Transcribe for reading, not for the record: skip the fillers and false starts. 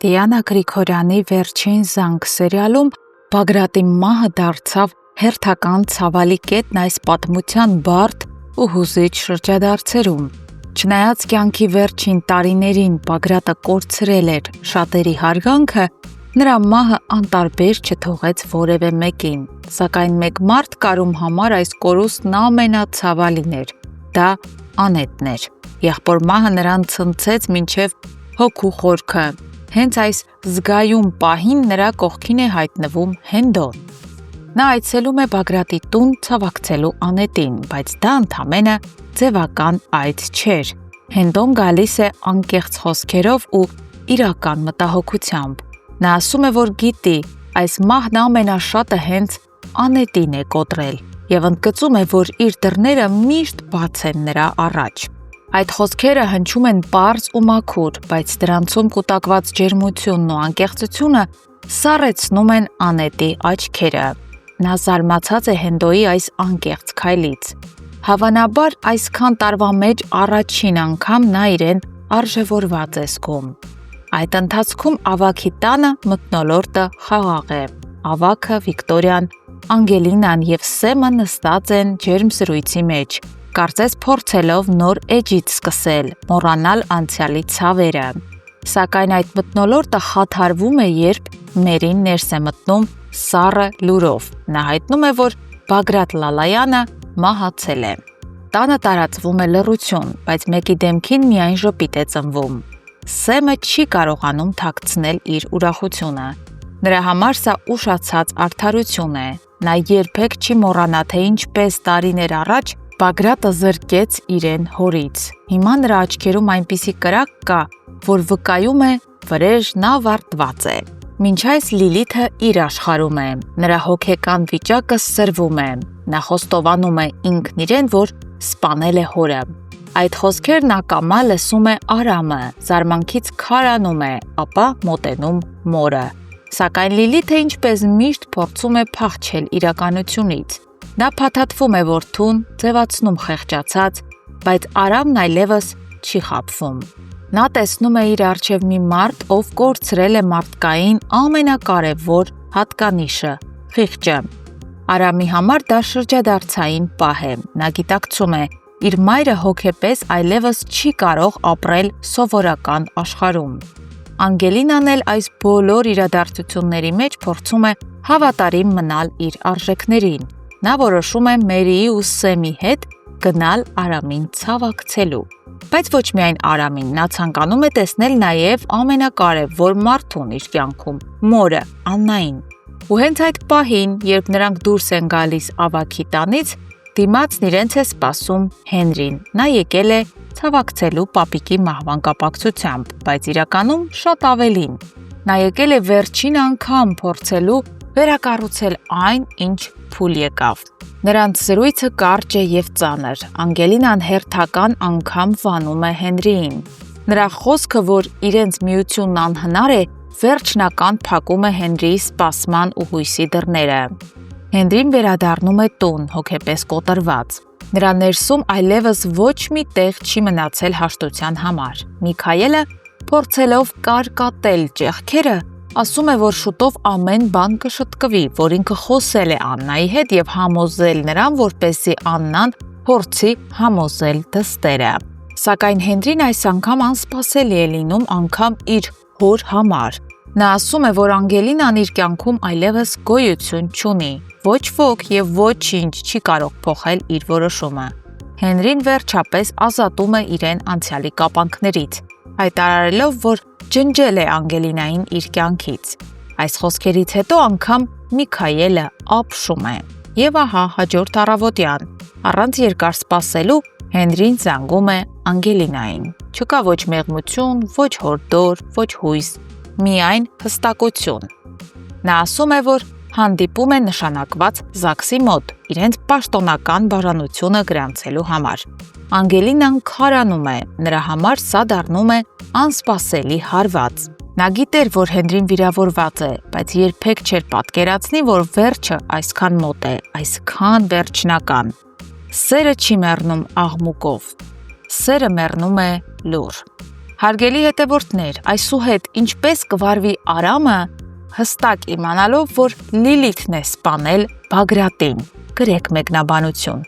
Դիանա Գրիգորյանի վերջին զանգ սերիալում Բագրատի մահը դարձավ հերթական ցավալի կետն այս պատմության բարդ ու հուզիչ շրջադարձերում։ Չնայած կյանքի վերջին տարիներին Բագրատը կորցրել էր շատերի հարգանքը, նրա մահը անտարբեր չթողեց որևէ մեկին, սակայն մեկ մարդ կար, ում համար այս կորուստն ամենացավալին էր, դա Անետն էր։ Եղբոր մահը նրան ցնցեց մինչև հոգու խորքը։ Հենց այս զգայուն պահին նրա կողքին է հայտնվում Հենդոն։ Նա այցելում է Բագրատի տուն ցավակցելու Անետին, բայց դա ընդամենը ձևական այց չէր։ Հենդոն գալիս է անկեղծ խոսքերով ու իրական մտահոգությամբ։ Նա ասում է, որ գիտի, այս մահն ամենաշատը հենց Անետին է կոտրել, եւ ընդգծում է, որ իր դռները միշտ բաց են նրա առաջ։ Այդ խոսքերը հնչում են պարզ ու մաքուր, բայց դրանցում կուտակված ջերմությունն ու անկեղծությունը սառեցնում են Անետի աչքերը։ Նա զարմացած է Հենդոյի այս անկեղծ քայլից։ Հավանաբար այսքան տարվա մեջ առաջին անգամ նա իրեն արժևորված է զգում։ Այդ ընթացքում ավագի տանը մթնոլորտը խաղաղ է։ Ավագը, Վիկտորիան, Անգելինան եւ Սեմը նստած են ջերմ զրույցի մեջ, կարծես փորձելով նոր էջից սկսել, մոռանալ անցյալի ցավերը։ Սակայն այդ մթնոլորտը խաթարվում է, երբ Մերին ներս է մտնում սառը լուրով։ Նա հայտնում է, որ Բագրատ Լալայանը մահացել է։ Տանը տարածվում է լռություն, բայց մեկի դեմքին միայն ժպիտ է ծնվում։ Սեմը չի կարողանում թաքցնել իր ուրախությունը։ Նրա համար սա ուշացած արդարություն է։ Նա երբեք չի մոռանա, թե ինչպես տարիներ առաջ Բագրատը զրկեց իրեն հորից։ Հիմա նրա աչքերում այնպիսի կրակ կա, որ վկայում է վրեժն ավարտված է։ Մինչ այս Լիլիթը իր աշխարհում է, նրա հոգեկան վիճակը սրվում է։ Նա խոստովանում է ինքն իրեն, որ սպանել է հորը։ Այդ խոսքերն ակամա լսում է Արամը, զարմանքից քարանում է, ապա մոտենում մորը։ Սակայն Լիլիթը ինչպես միշտ փորձում է փախչել իրականությունից։ Նա փաթաթվում է որդուն, ձևացնում խեղճացած, բայց Արամն այլևս չի խաբվում։ Նա տեսնում է իր առջև մի մարդ, ով կորցրել է մարդկային ամենակարևոր հատկանիշը՝ խիղճը։ Արամի համար դա շրջադարձային պահ է։ Նա գիտակցում է, իր մայրը հոգեպես այլևս չի կարող ապրել սովորական աշխարհում։ Անգելինան էլ այս բոլոր իրադարձությունների մեջ փորձում է հավատարիմ մնալ իր արժեքներին։ Նա որոշում է Մերիի ու Սեմի հետ գնալ Արամին ցավակցելու։ Բայց ոչ միայն Արամին, նա ցանկանում է տեսնել նաև ամենակարևոր մարդուն իր կյանքում՝ մորը, Աննային։ Ու հենց այդ պահին, երբ նրանք դուրս են գալիս ավագի տանից, դիմացն իրենց է սպասում Հենրին։ Նա եկել է ցավակցելու պապիկի մահվան կապակցությամբ, բայց իրականում շատ ավելին։ Նա եկել է վերջին անգամ փորձելու վերակառուցել այն, ինչ փուլ եկավ։ Նրանց զրույցը կարճ է եւ ծանր։ Անգելինան հերթական անգամ վանում է Հենրիին։ Նրա խոսքը, որ իրենց միությունն անհնար է, վերջնական փակում է Հենրիի սպասման ու հույսի դռները։ Հենրին վերադառնում է տուն, հոգեպես կոտրված։ Նրա ներսում այլևս ոչ մի տեղ չի մնացել հաշտության համար։ Միքայելը, փորձելով կարկատել ճեղքերը, ասում է, որ շուտով ամեն բան կշտկվի, որ ինքը խոսել է Աննայի հետ եւ համոզել նրան, որպեսզի Աննան փորձի համոզել դստերը։ Սակայն Հենրին այս անգամ անսպասելի է լինում անգամ իր հոր համար։ Նա ասում է, որ Անգելինան իր կյանքում այլևս գոյություն չունի։ Ոչ ոք եւ ոչինչ չի կարող փոխել իր որոշումը։ Հենրին վերջապես ազատում է իրեն անցյալի կապանքներից, հայտարարելով, որ ջնջել է Անգելինային իր կյանքից։ Այս խոսքերից հետո անգամ Միքայելը ապշում է։ Եվ ահա հաջորդ առավոտյան, առանց երկար սպասելու, Հենրին զանգում է Անգելինային։ Չկա ոչ մեղմություն, ոչ հորդոր, ոչ հույս, միայն հստակություն։ Նա ասում է, որ հանդիպում է նշանակված ԶԱԳՍ-ի մոտ իրենց պաշտոնական բաժանությունը գրանցելու համար։ Անգելինան քարանում է, նրա համար սա դառնում է անսպասելի հարված։ Նա գիտեր, որ Հենրին վիրավորված է, բայց երբեք չէր պատկերացնի, որ վերջը այսքան մոտ է, այսքան վերջնական։ Սերը չի մեռնում աղմուկով, սերը մեռնում է լուռ։ Հարգելի հետևորդներ, այսուհետ ինչպես կվարվի Արամը, հստակ իմանալով, որ Լիլիթն է սպանել Բագրատին։ Գրեք մեկնաբանություն։